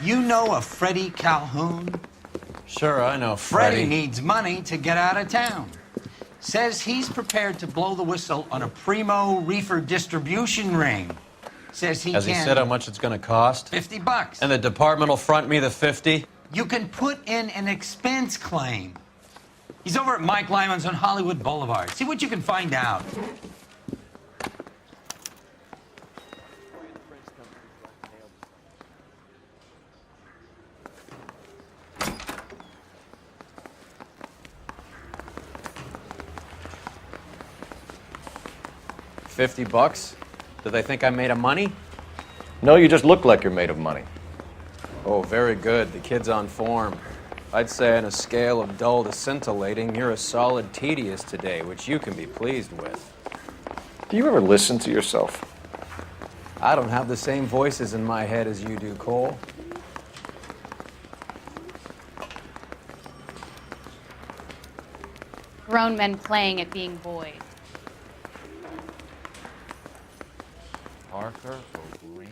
You know a Freddie Calhoun? Sure, I know Freddie needs money to get out of town. Says he's prepared to blow the whistle on a primo Reefer distribution ring. Says he Has he said how much it's going to cost? $50. And the department will front me the 50? You can put in an expense claim. He's over at Mike Lyman's on Hollywood Boulevard. See what you can find out. $50? Do they think I'm made of money? No, you just look like you're made of money. Oh, very good. The kid's on form. I'd say on a scale of dull to scintillating, you're a solid tedious today, which you can be pleased with. Do you ever listen to yourself? I don't have the same voices in my head as you do, Cole. Grown men playing at being boys. Arthur O'Green?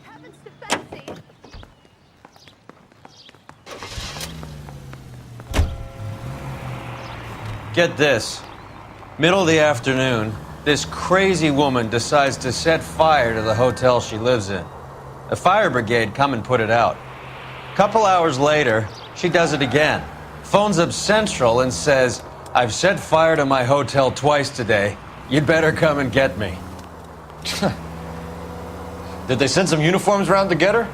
Happens to Betsy. Get this. Middle of the afternoon, this crazy woman decides to set fire to the hotel she lives in. The fire brigade come and put it out. Couple hours later, she does it again. Phones up Central and says, "I've set fire to my hotel twice today. You'd better come and get me." Did they send some uniforms around to get her?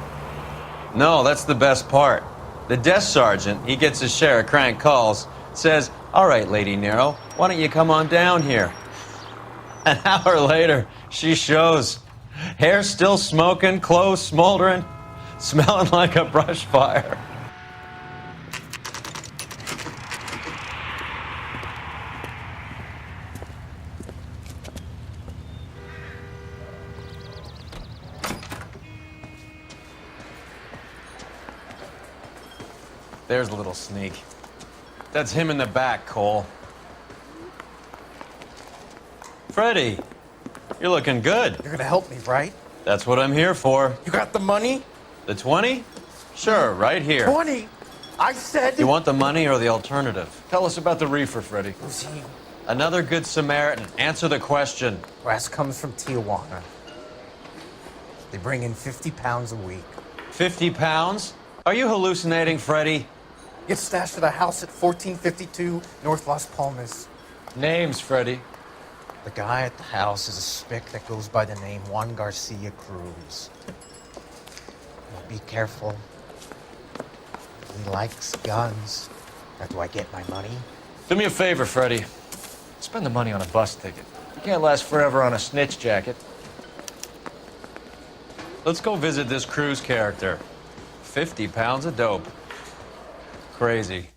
No, that's the best part. The desk sergeant, he gets his share of crank calls, says, "All right, Lady Nero, why don't you come on down here?" An hour later, she shows. Hair still smoking, clothes smoldering, smelling like a brush fire. There's a little sneak. That's him in the back, Cole. Freddie, you're looking good. You're gonna help me, right? That's what I'm here for. You got the money? The 20? Sure, right here. 20? I said... You want the money or the alternative? Tell us about the reefer, Freddie. Who's he? Another good Samaritan. Answer the question. Brass comes from Tijuana. They bring in 50 pounds a week. 50 pounds? Are you hallucinating, Freddie? Gets stashed at a house at 1452 North Las Palmas. Names, Freddie. The guy at the house is a spick that goes by the name Juan Garcia Cruz. Well, be careful. He likes guns. Now, do I get my money? Do me a favor, Freddie. Spend the money on a bus ticket. You can't last forever on a snitch jacket. Let's go visit this Cruz character. 50 pounds of dope. Crazy.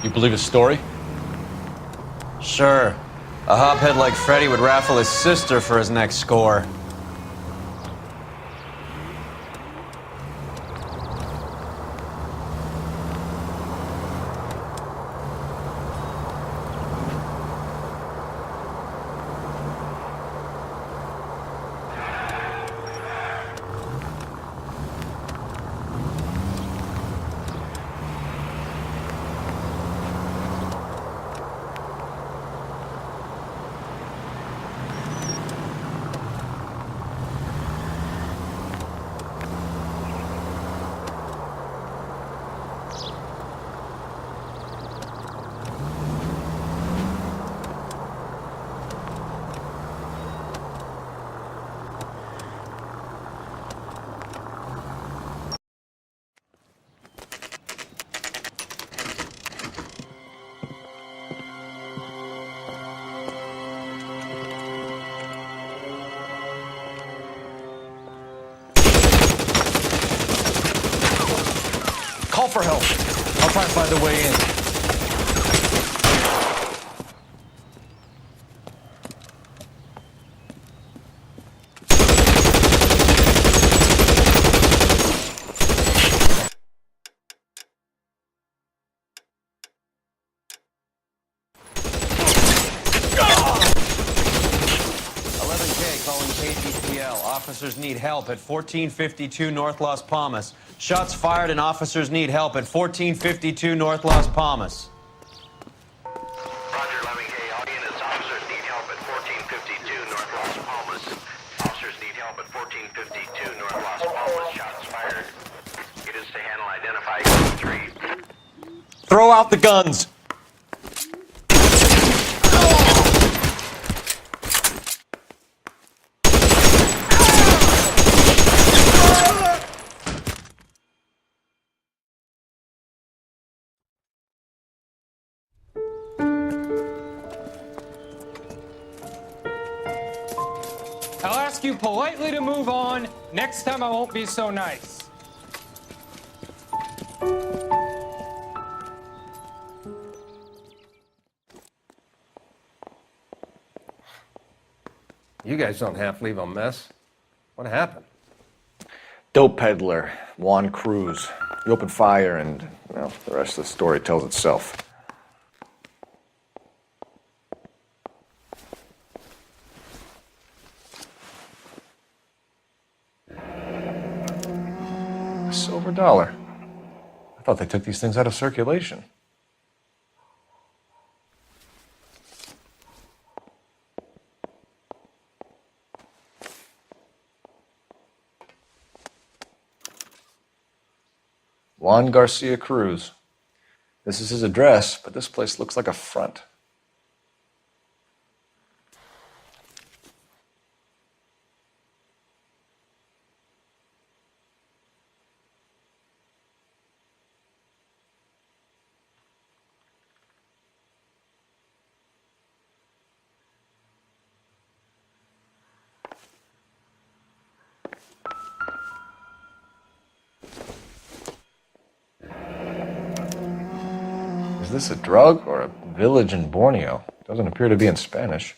You believe his story? Sure. A hophead like Freddie would raffle his sister for his next score. for help. I'll try and find a way in. Calling KTPL. Officers need help at 1452 North Las Palmas. Shots fired and officers need help at 1452 North Las Palmas. Roger, 11K. All units, officers need help at 1452 North Las Palmas. Officers need help at 1452 North Las Palmas. Shots fired. Units to handle identify 3. Throw out the guns! I'll ask you politely to move on. Next time I won't be so nice. You guys don't half leave a mess. What happened? Dope peddler, Juan Cruz. He opened fire and, well, the rest of the story tells itself. A silver dollar. I thought they took these things out of circulation. Juan Garcia Cruz. This is his address, but this place looks like a front. Is this a drug or a village in Borneo? Doesn't appear to be in Spanish.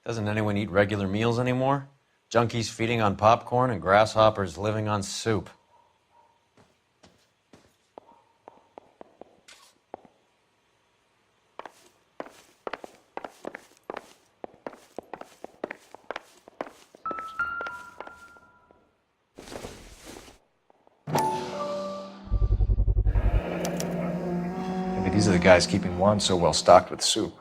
Doesn't anyone eat regular meals anymore? Junkies feeding on popcorn and grasshoppers living on soup. Maybe these are the guys keeping Juan so well stocked with soup.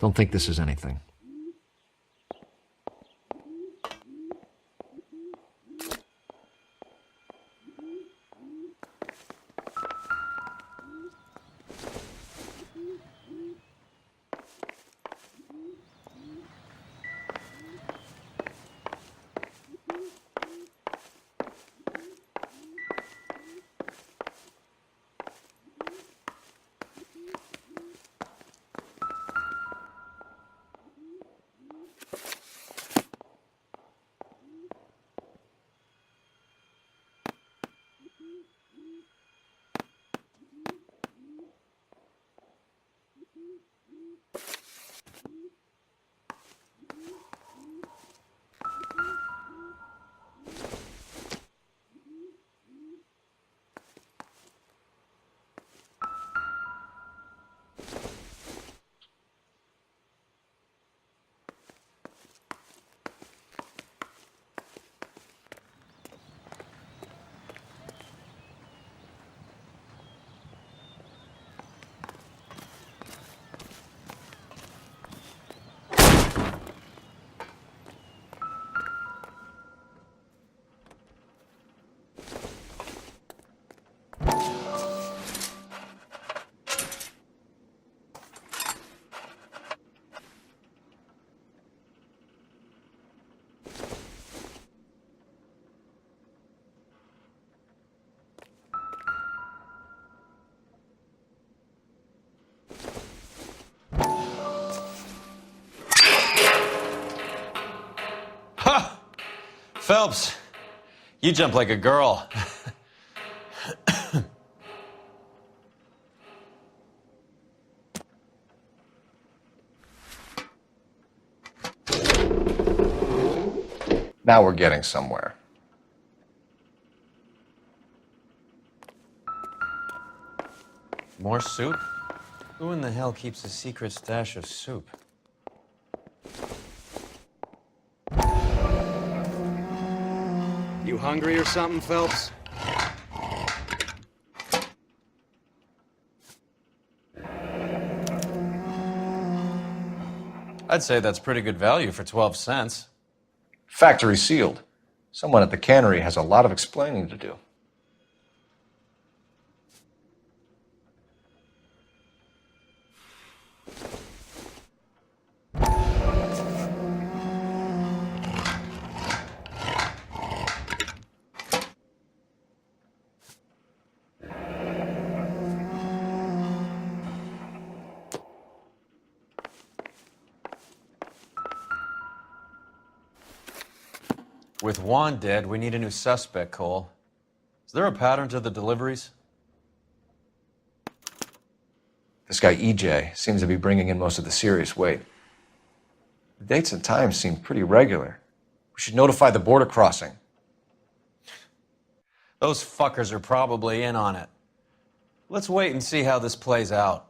Don't think this is anything. Phelps, you jump like a girl. Now we're getting somewhere. More soup? Who in the hell keeps a secret stash of soup? You hungry or something, Phelps? I'd say that's pretty good value for 12 cents. Factory sealed. Someone at the cannery has a lot of explaining to do. With Juan dead, we need a new suspect, Cole. Is there a pattern to the deliveries? This guy EJ seems to be bringing in most of the serious weight. The dates and times seem pretty regular. We should notify the border crossing. Those fuckers are probably in on it. Let's wait and see how this plays out.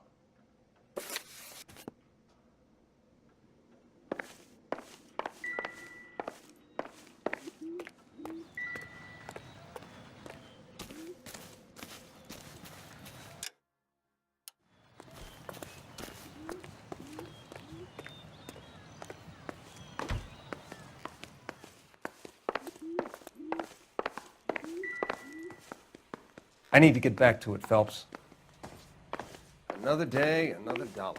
I need to get back to it, Phelps. Another day, another dollar.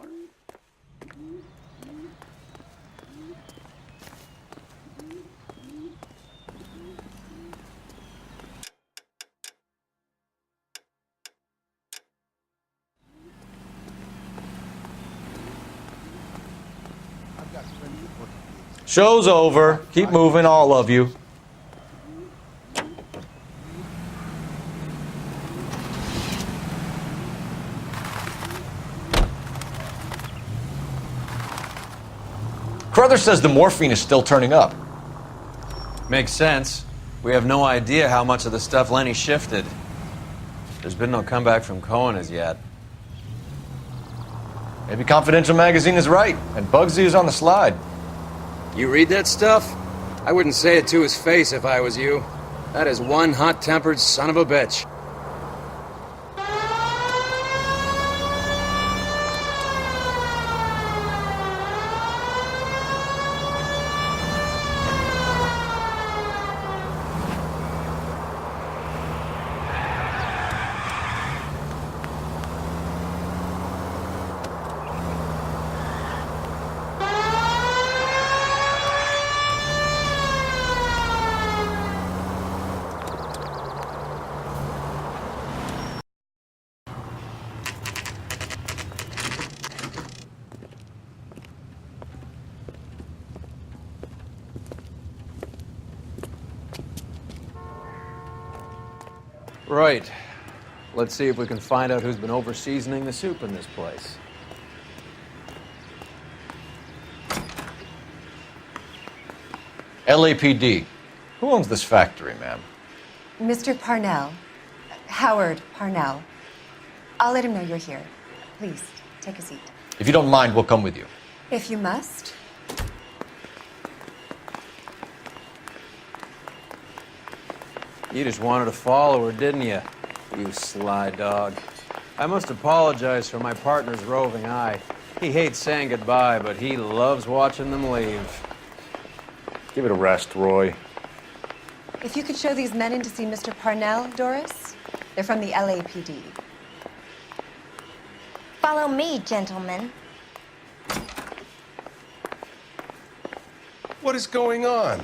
Show's over. Keep moving, all of you. Carruthers says the morphine is still turning up. Makes sense. We have no idea how much of the stuff Lenny shifted. There's been no comeback from Cohen as yet. Maybe Confidential Magazine is right, and Bugsy is on the slide. You read that stuff? I wouldn't say it to his face if I was you. That is one hot-tempered son of a bitch. Right. Let's see if we can find out who's been over-seasoning the soup in this place. LAPD. Who owns this factory, ma'am? Mr. Parnell. Howard Parnell. I'll let him know you're here. Please, take a seat. If you don't mind, we'll come with you. If you must. You just wanted to follow her, didn't you? You sly dog. I must apologize for my partner's roving eye. He hates saying goodbye, but he loves watching them leave. Give it a rest, Roy. If you could show these men in to see Mr. Parnell, Doris. They're from the LAPD. Follow me, gentlemen. What is going on?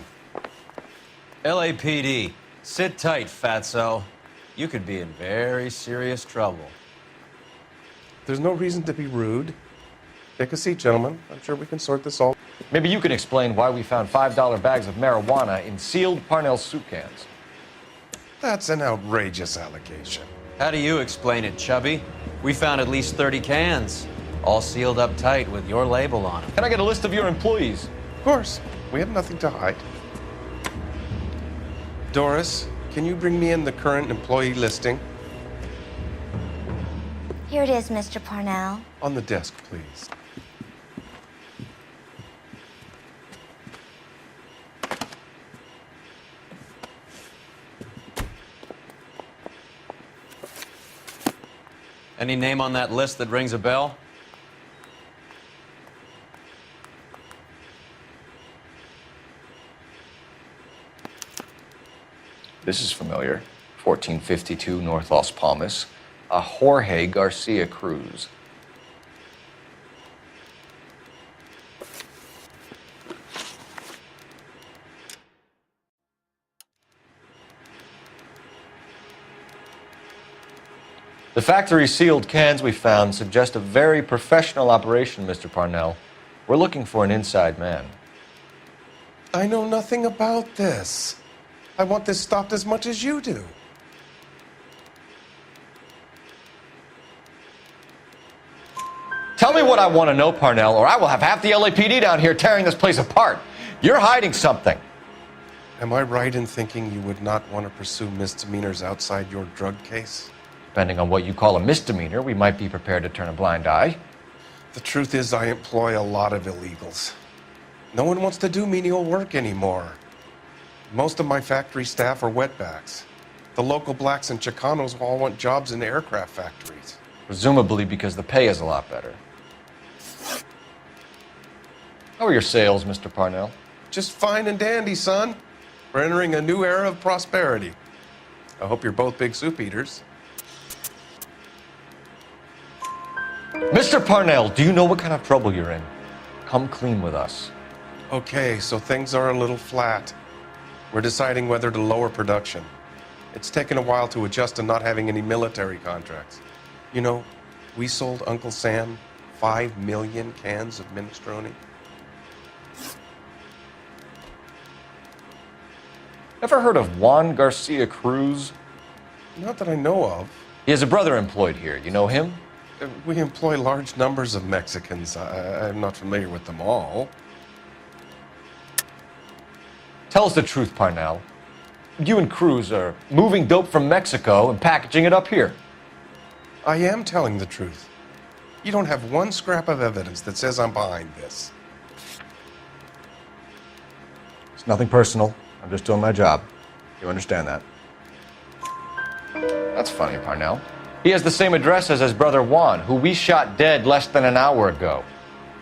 LAPD, sit tight, fatso. You could be in very serious trouble. There's no reason to be rude. Take a seat, gentlemen. I'm sure we can sort this all. Maybe you can explain why we found $5 bags of marijuana in sealed Parnell soup cans. That's an outrageous allegation. How do you explain it, Chubby? We found at least 30 cans, all sealed up tight with your label on them. Can I get a list of your employees? Of course, we have nothing to hide. Doris, can you bring me in the current employee listing? Here it is, Mr. Parnell. On the desk, please. Any name on that list that rings a bell? This is familiar. 1452 North Las Palmas. A Jorge Garcia Cruz. The factory sealed cans we found suggest a very professional operation, Mr. Parnell. We're looking for an inside man. I know nothing about this. I want this stopped as much as you do. Tell me what I want to know, Parnell, or I will have half the LAPD down here tearing this place apart. You're hiding something. Am I right in thinking you would not want to pursue misdemeanors outside your drug case? Depending on what you call a misdemeanor, we might be prepared to turn a blind eye. The truth is, I employ a lot of illegals. No one wants to do menial work anymore. Most of my factory staff are wetbacks. The local blacks and Chicanos all want jobs in aircraft factories. Presumably because the pay is a lot better. How are your sales, Mr. Parnell? Just fine and dandy, son. We're entering a new era of prosperity. I hope you're both big soup eaters. Mr. Parnell, do you know what kind of trouble you're in? Come clean with us. Okay, so things are a little flat. We're deciding whether to lower production. It's taken a while to adjust to not having any military contracts. You know, we sold Uncle Sam 5 million cans of minestrone. Ever heard of Juan Garcia Cruz? Not that I know of. He has a brother employed here. You know him? We employ large numbers of Mexicans. I'm not familiar with them all. Tell us the truth, Parnell. You and Cruz are moving dope from Mexico and packaging it up here. I am telling the truth. You don't have one scrap of evidence that says I'm behind this. It's nothing personal. I'm just doing my job. You understand that? That's funny, Parnell. He has the same address as his brother Juan, who we shot dead less than an hour ago.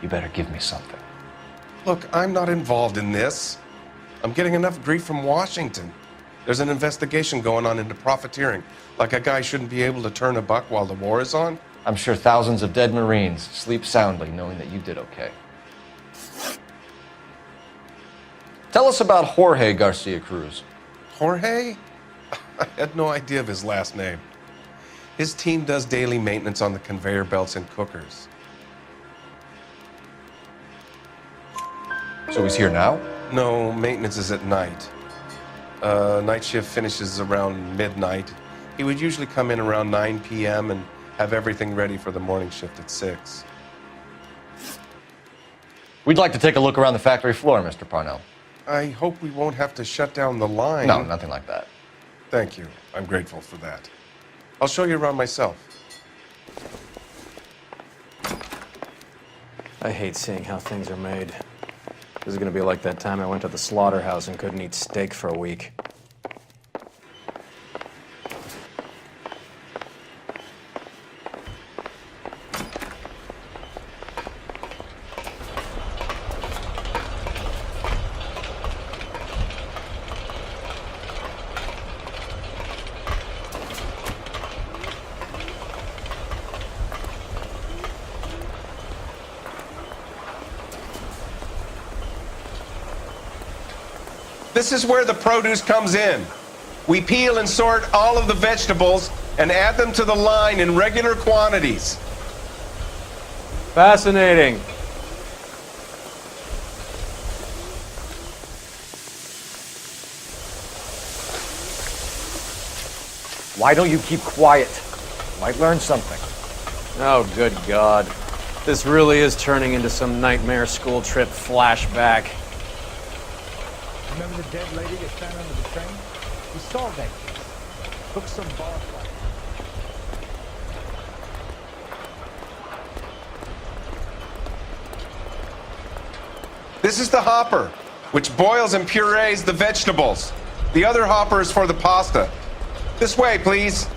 You better give me something. Look, I'm not involved in this. I'm getting enough grief from Washington. There's an investigation going on into profiteering. Like a guy shouldn't be able to turn a buck while the war is on. I'm sure thousands of dead Marines sleep soundly knowing that you did okay. Tell us about Jorge Garcia Cruz. Jorge? I had no idea of his last name. His team does daily maintenance on the conveyor belts and cookers. So he's here now? No, maintenance is at night. Night shift finishes around midnight. He would usually come in around 9 p.m. and have everything ready for the morning shift at 6. We'd like to take a look around the factory floor, Mr. Parnell. I hope we won't have to shut down the line. No, nothing like that. Thank you. I'm grateful for that. I'll show you around myself. I hate seeing how things are made. This is gonna be like that time I went to the slaughterhouse and couldn't eat steak for a week. This is where the produce comes in. We peel and sort all of the vegetables and add them to the line in regular quantities. Fascinating. Why don't you keep quiet? Might learn something. Oh, good God. This really is turning into some nightmare school trip flashback. Remember the dead lady that found under the train? We solved that case. Took some bar fight. This is the hopper, which boils and purees the vegetables. The other hopper is for the pasta. This way, please.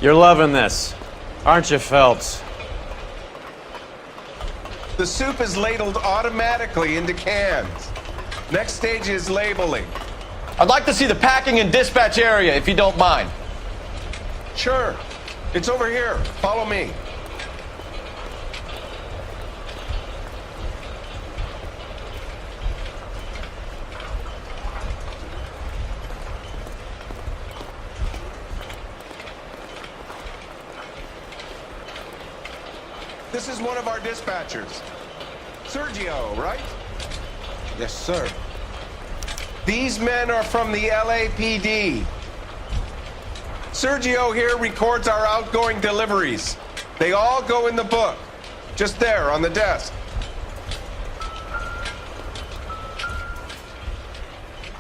You're loving this, aren't you, Phelps? The soup is ladled automatically into cans. Next stage is labeling. I'd like to see the packing and dispatch area, if you don't mind. Sure. It's over here. Follow me. This is one of our dispatchers. Sergio, right? Yes, sir. These men are from the LAPD. Sergio here records our outgoing deliveries. They all go in the book. Just there on the desk.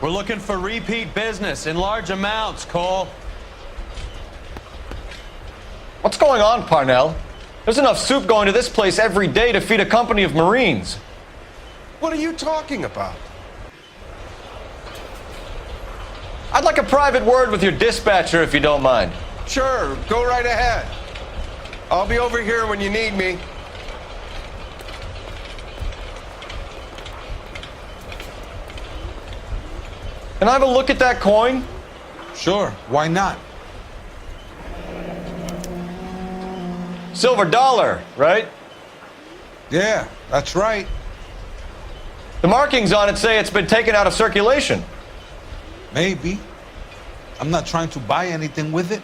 We're looking for repeat business in large amounts, Cole. What's going on, Parnell? There's enough soup going to this place every day to feed a company of Marines. What are you talking about? I'd like a private word with your dispatcher, if you don't mind. Sure, go right ahead. I'll be over here when you need me. Can I have a look at that coin? Sure, why not? Silver dollar, right? Yeah, that's right. The markings on it say it's been taken out of circulation. Maybe. I'm not trying to buy anything with it.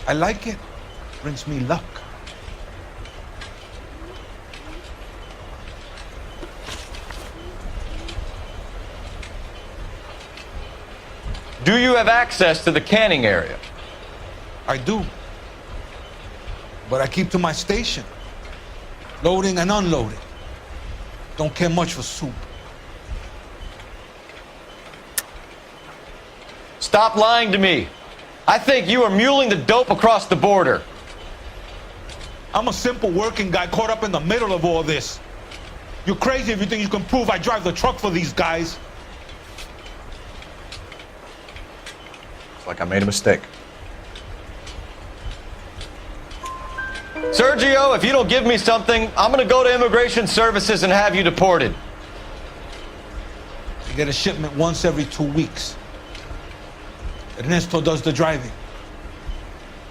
I like it. Brings me luck. Do you have access to the canning area? I do. But I keep to my station. Loading and unloading. Don't care much for soup. Stop lying to me. I think you are muling the dope across the border. I'm a simple working guy caught up in the middle of all this. You're crazy if you think you can prove I drive the truck for these guys. It's like I made a mistake. Sergio, if you don't give me something, I'm gonna go to Immigration Services and have you deported. I get a shipment once every 2 weeks. Ernesto does the driving.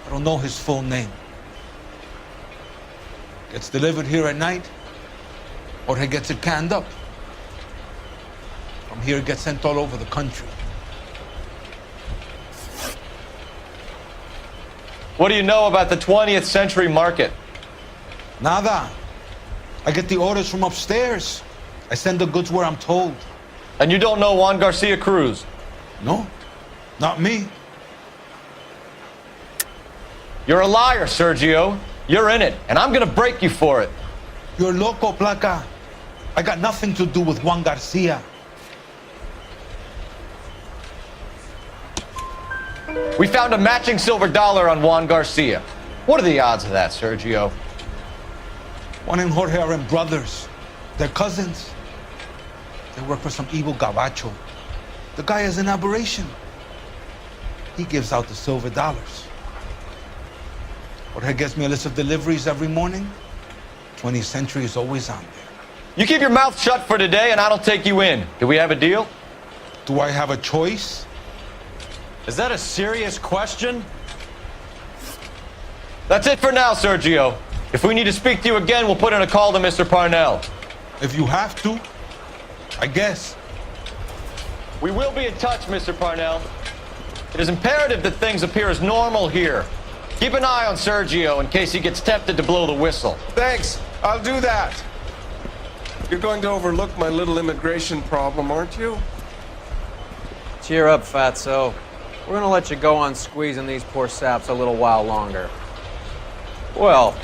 I don't know his full name. Gets delivered here at night, or he gets it canned up. From here, it gets sent all over the country. What do you know about the 20th century market? Nada. I get the orders from upstairs. I send the goods where I'm told. And you don't know Juan Garcia Cruz? No, not me. You're a liar, Sergio. You're in it, and I'm gonna break you for it. You're loco, Placa. I got nothing to do with Juan Garcia. We found a matching silver dollar on Juan Garcia. What are the odds of that, Sergio? Juan and Jorge are brothers. They're cousins. They work for some evil gabacho. The guy is an aberration. He gives out the silver dollars. Jorge gets me a list of deliveries every morning. 20th Century is always on there. You keep your mouth shut for today and I don't take you in. Do we have a deal? Do I have a choice? Is that a serious question? That's it for now, Sergio. If we need to speak to you again, we'll put in a call to Mr. Parnell. If you have to, I guess. We will be in touch, Mr. Parnell. It is imperative that things appear as normal here. Keep an eye on Sergio in case he gets tempted to blow the whistle. Thanks. I'll do that. You're going to overlook my little immigration problem, aren't you? Cheer up, fatso. We're gonna let you go on squeezing these poor saps a little while longer. Well,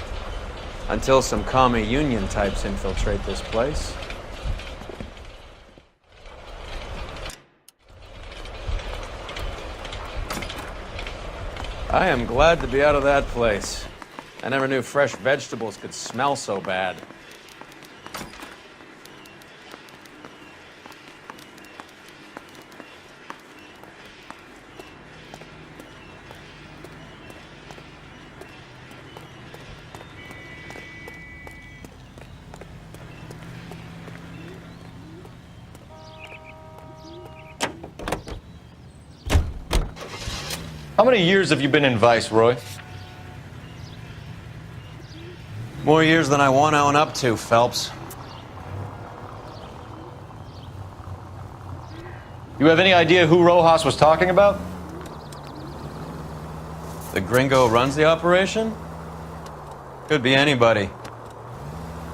until some commie union types infiltrate this place. I am glad to be out of that place. I never knew fresh vegetables could smell so bad. How many years have you been in Vice, Roy? More years than I want to own up to, Phelps. You have any idea who Rojas was talking about? The gringo runs the operation? Could be anybody.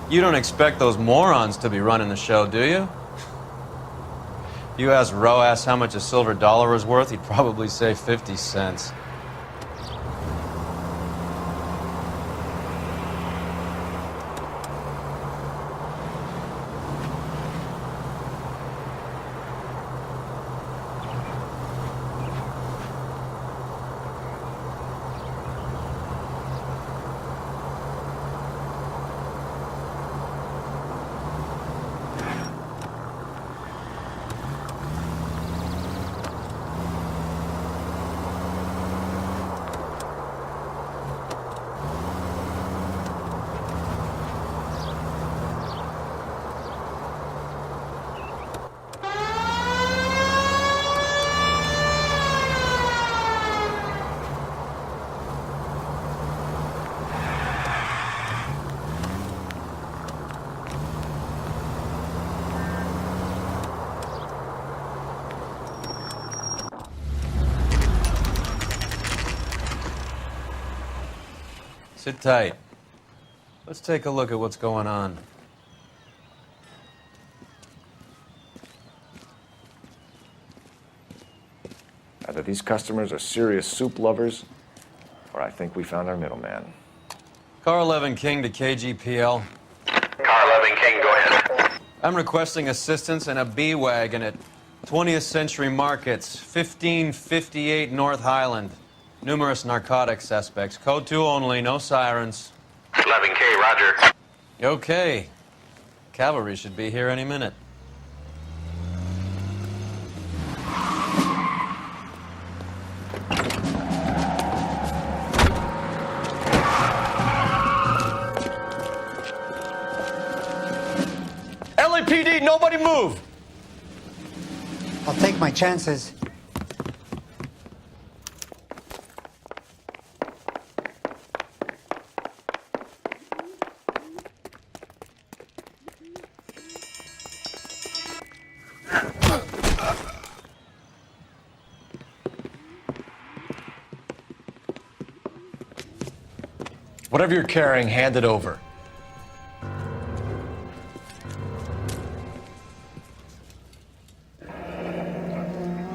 You don't expect those morons to be running the show, do you? If you asked Rojas how much a silver dollar was worth, he'd probably say 50 cents. Sit tight. Let's take a look at what's going on. Either these customers are serious soup lovers, or I think we found our middleman. Car 11 King to KGPL. Car 11 King, go ahead. I'm requesting assistance in a B-Wagon at 20th Century Markets, 1558 North Highland. Numerous narcotic suspects. Code 2 only, no sirens. 11K, roger. Okay. Cavalry should be here any minute. LAPD, nobody move! I'll take my chances. Whatever you're carrying, hand it over.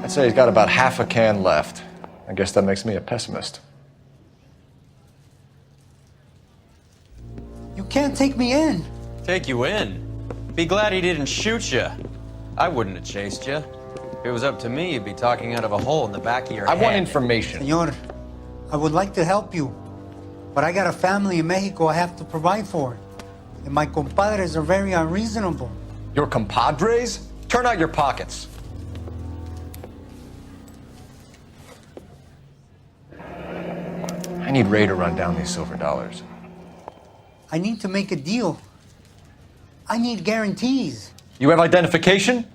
I'd say he's got about half a can left. I guess that makes me a pessimist. You can't take me in. Take you in? Be glad he didn't shoot you. I wouldn't have chased you. If it was up to me, you'd be talking out of a hole in the back of your head. I want information. Senor, I would like to help you, but I got a family in Mexico I have to provide for. And my compadres are very unreasonable. Your compadres? Turn out your pockets. I need Ray to run down these silver dollars. I need to make a deal. I need guarantees. You have identification?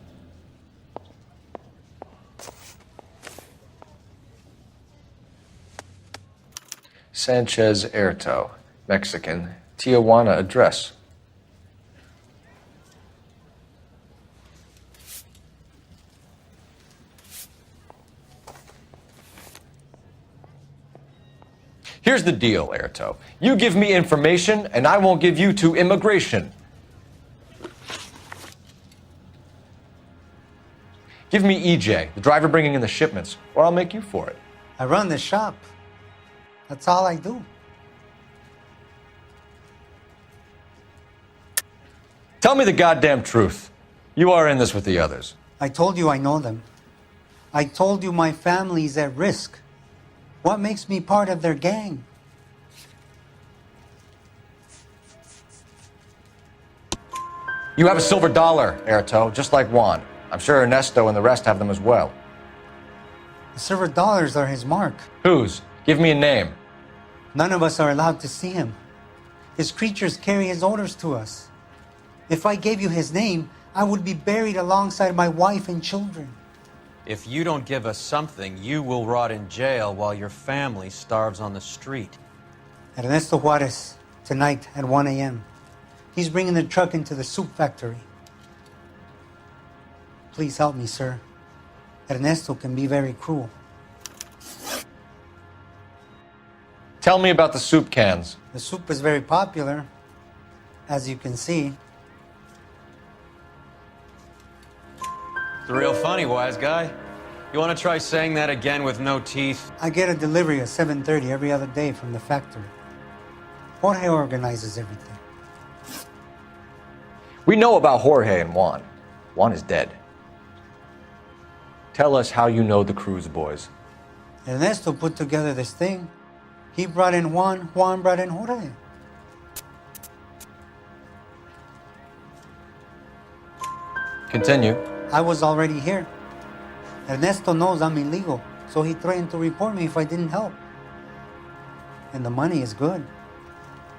Sanchez Erto, Mexican, Tijuana address. Here's the deal, Erto. You give me information, and I won't give you to immigration. Give me EJ, the driver bringing in the shipments, or I'll make you for it. I run the shop. That's all I do. Tell me the goddamn truth. You are in this with the others. I told you I know them. I told you my family's at risk. What makes me part of their gang? You have a silver dollar, Erto, just like Juan. I'm sure Ernesto and the rest have them as well. The silver dollars are his mark. Whose? Give me a name. None of us are allowed to see him. His creatures carry his orders to us. If I gave you his name, I would be buried alongside my wife and children. If you don't give us something, you will rot in jail while your family starves on the street. Ernesto Juarez, tonight at 1 a.m. He's bringing the truck into the soup factory. Please help me, sir. Ernesto can be very cruel. Tell me about the soup cans. The soup is very popular, as you can see. It's real funny, wise guy. You want to try saying that again with no teeth? I get a delivery at 7:30 every other day from the factory. Jorge organizes everything. We know about Jorge and Juan. Juan is dead. Tell us how you know the Cruz boys. Ernesto put together this thing. He brought in Juan, Juan brought in Jorge. Continue. I was already here. Ernesto knows I'm illegal, so he threatened to report me if I didn't help. And the money is good.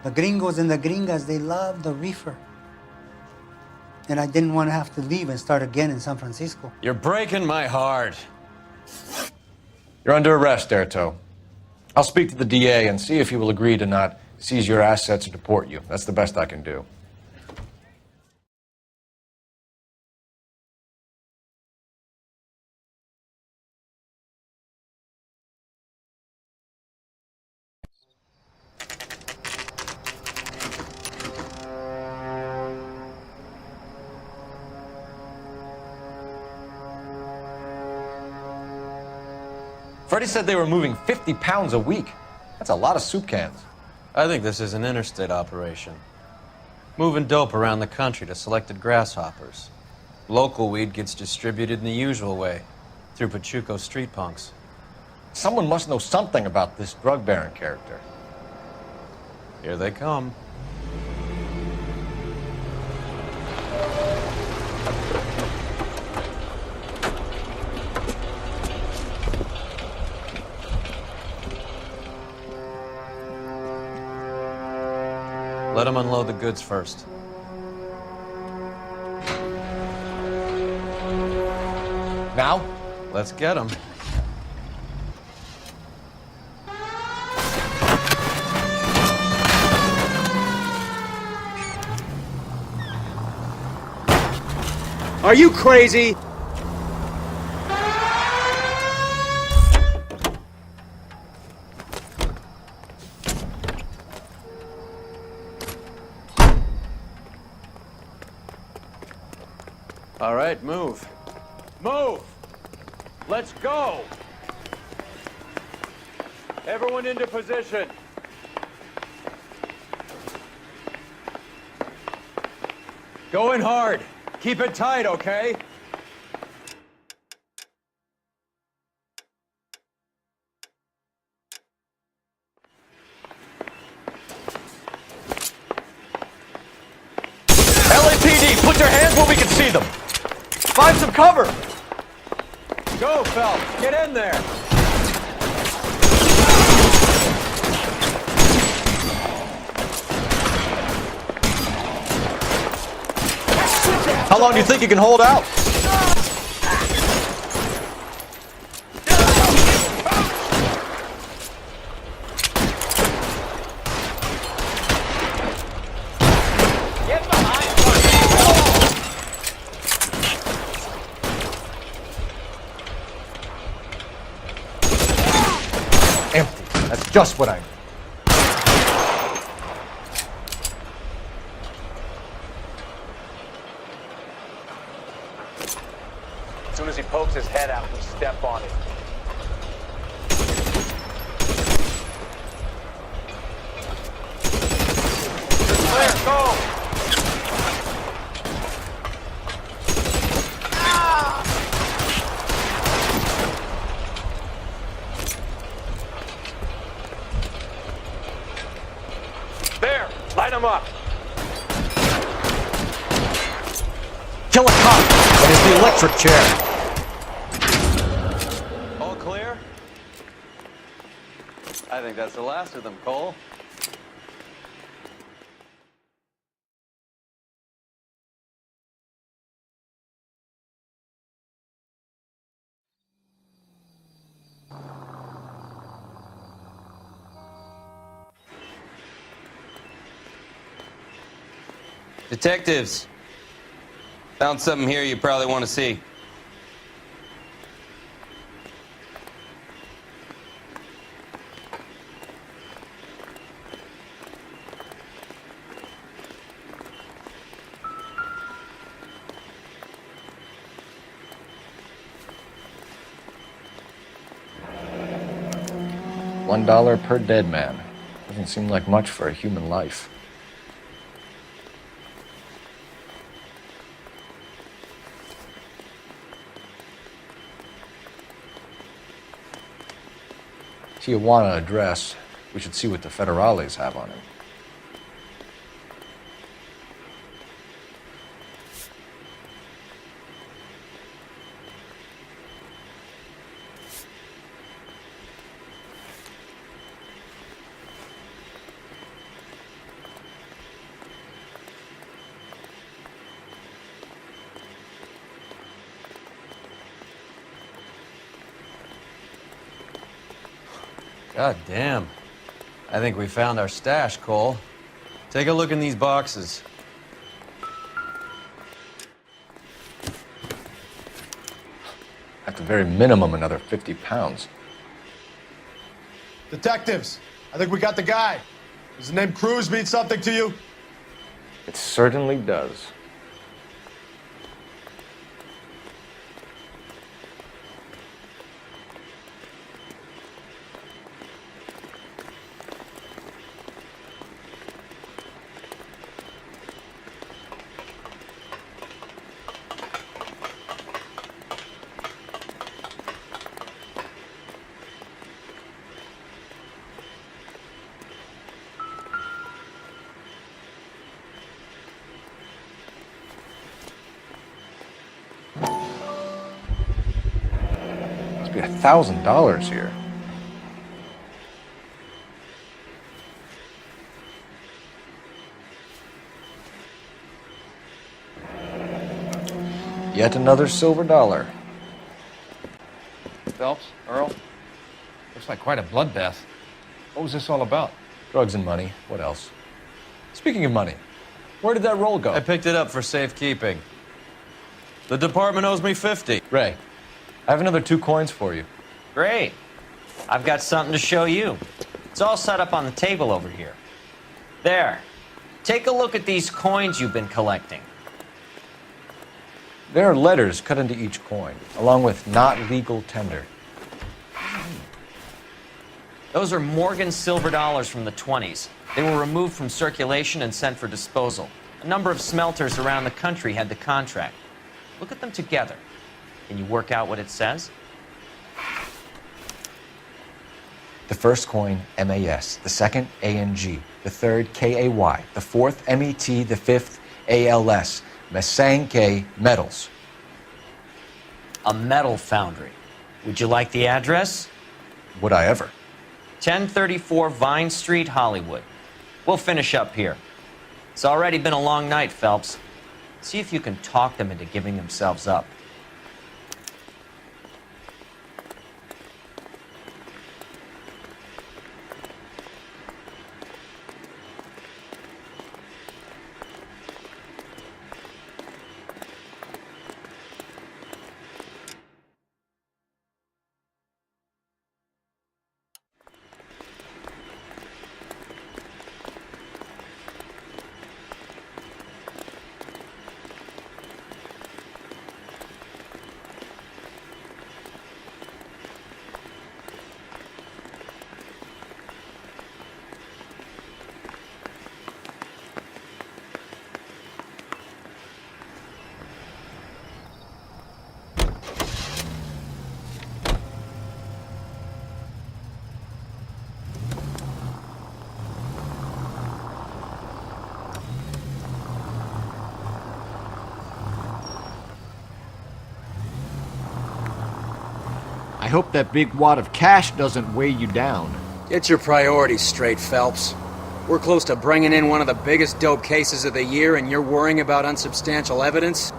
The gringos and the gringas, they love the reefer. And I didn't want to have to leave and start again in San Francisco. You're breaking my heart. You're under arrest, Erto. I'll speak to the DA and see if he will agree to not seize your assets or deport you. That's the best I can do. Freddie said they were moving 50 pounds a week. That's a lot of soup cans. I think this is an interstate operation. Moving dope around the country to selected grasshoppers. Local weed gets distributed in the usual way, through Pachuco street punks. Someone must know something about this drug baron character. Here they come. Let them unload the goods first. Now? Let's get them. Are you crazy? All right, move. Move! Let's go! Everyone into position. Go in hard. Keep it tight, okay? LAPD, put your hands where we can see them. Find some cover. Go, Phelps. Get in there. How long do you think you can hold out? Empty. That's just what I need. As soon as he pokes his head out, we step on it. Clear, go! There! Light him up! Kill a cop! That is the electric chair! All clear? I think that's the last of them, Cole. Detectives, found something here you probably want to see. $1 per dead man. Doesn't seem like much for a human life. Tijuana address. We should see what the federales have on it. God damn. I think we found our stash, Cole. Take a look in these boxes. At the very minimum, another 50 pounds. Detectives, I think we got the guy. Does the name Cruz mean something to you? It certainly does. Be $1,000 here. Yet another silver dollar. Phelps, Earl, looks like quite a bloodbath. What was this all about? Drugs and money. What else? Speaking of money, where did that roll go? I picked it up for safekeeping. The department owes me 50. Ray, I have another 2 coins for you. Great. I've got something to show you. It's all set up on the table over here. There. Take a look at these coins you've been collecting. There are letters cut into each coin, along with not legal tender. Those are Morgan silver dollars from the 20s. They were removed from circulation and sent for disposal. A number of smelters around the country had the contract. Look at them together. Can you work out what it says? The first coin, MAS. The second, ANG. The third, KAY. The fourth, MET. The fifth, ALS. Masanke Metals. A metal foundry. Would you like the address? Would I ever? 1034 Vine Street, Hollywood. We'll finish up here. It's already been a long night, Phelps. See if you can talk them into giving themselves up. hope that big wad of cash doesn't weigh you down. Get your priorities straight, Phelps. We're close to bringing in one of the biggest dope cases of the year, and you're worrying about unsubstantial evidence?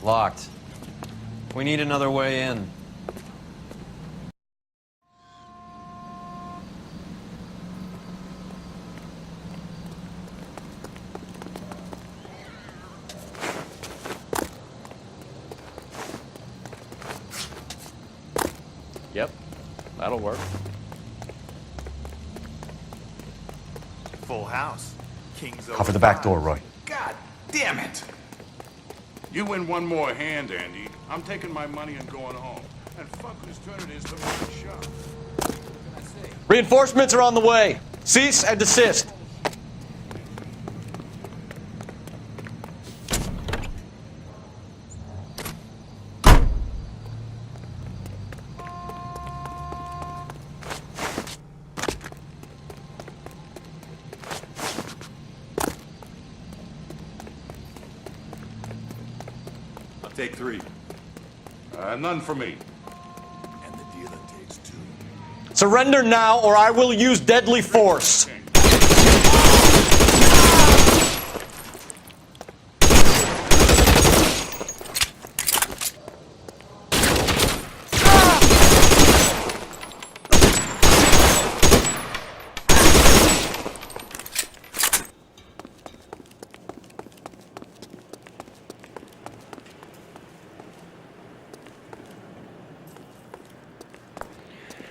Locked. We need another way in. Yep, that'll work. Full house. King's Cover the back door, Roy. God damn it! You win one more hand, Andy. I'm taking my money and going home. And fuck whose turn it is to make the shot. Reinforcements are on the way. Cease and desist. Take 3. None for me. And the dealer takes 2. Surrender now, or I will use deadly force.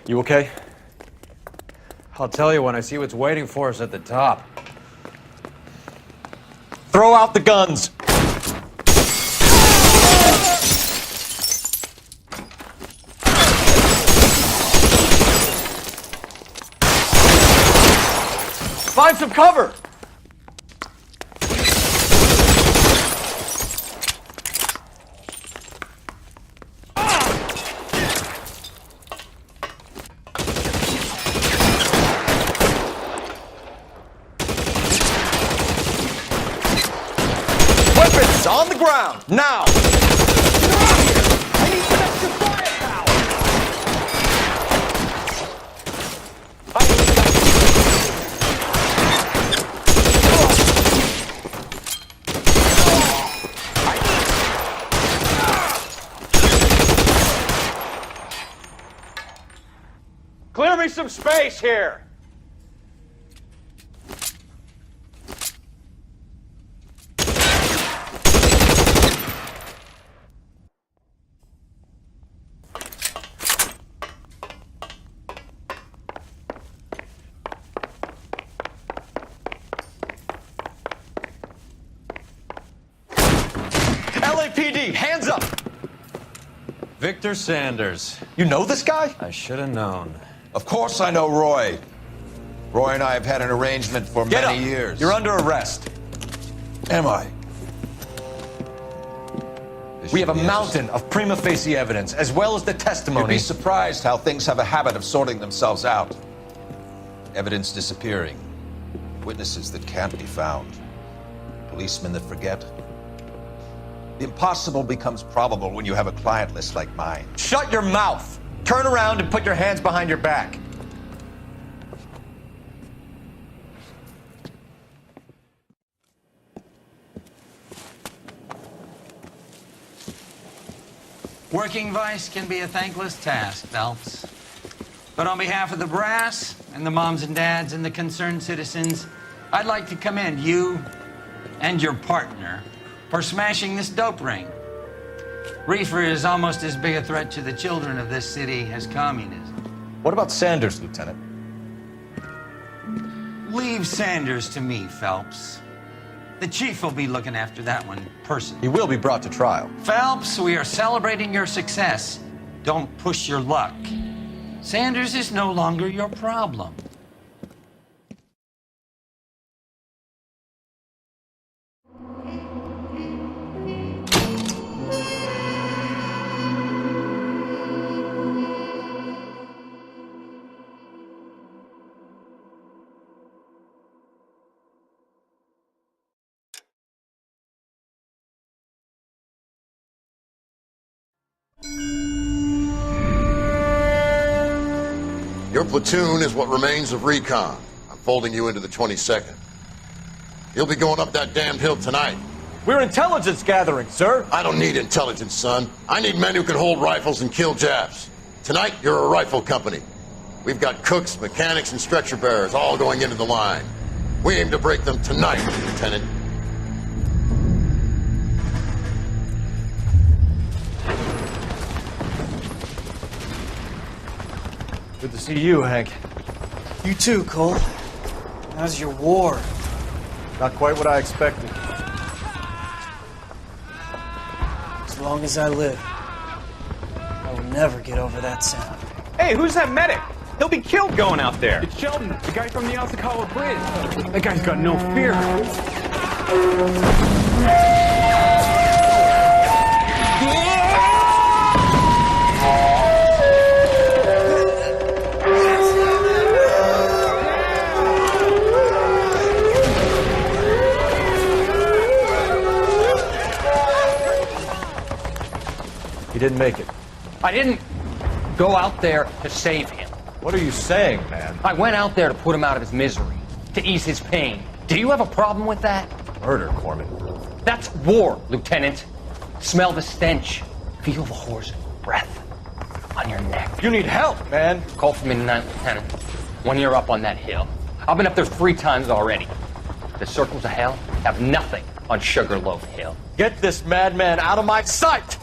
You okay? I'll tell you when I see what's waiting for us at the top. Throw out the guns! Find some cover! On the ground, now! I need some extra firepower! Clear me some space here! LAPD, hands up! Victor Sanders. You know this guy? I should have known. Of course I know Roy. Roy and I have had an arrangement for Get many up. years. You're under arrest. Am I? We have a mountain of prima facie evidence, as well as the You'd testimony. be surprised how things have a habit of sorting themselves out. Evidence disappearing. Witnesses that can't be found. Policemen that forget. The impossible becomes probable when you have a client list like mine. Shut your mouth! Turn around and put your hands behind your back. Working vice can be a thankless task, Phelps. But on behalf of the brass and the moms and dads and the concerned citizens, I'd like to commend you and your partner for smashing this dope ring. Reefer is almost as big a threat to the children of this city as communism. What about Sanders, Lieutenant? Leave Sanders to me, Phelps. The chief will be looking after that one personally. He will be brought to trial. Phelps, we are celebrating your success. Don't push your luck. Sanders is no longer your problem. Your platoon is what remains of recon. I'm folding you into the 22nd. You'll be going up that damned hill tonight. We're intelligence gathering, sir. I don't need intelligence, son. I need men who can hold rifles and kill Japs. Tonight, you're a rifle company. We've got cooks, mechanics, and stretcher bearers all going into the line. We aim to break them tonight, Lieutenant. Good to see you, Hank. You too, Cole. How's your war? Not quite what I expected. As long as I live, I will never get over that sound. Hey, who's that medic? He'll be killed going out there. It's Sheldon, the guy from the Asakawa Bridge. That guy's got no fear. He didn't make it. I didn't go out there to save him. What are you saying, man? I went out there to put him out of his misery, to ease his pain. Do you have a problem with that? Murder, Corman. That's war, Lieutenant. Smell the stench. Feel the horse's breath on your neck. You need help, man. Call for me tonight, Lieutenant. When you're up on that hill. I've been up there 3 times already. The circles of hell have nothing on Sugarloaf Hill. Get this madman out of my sight!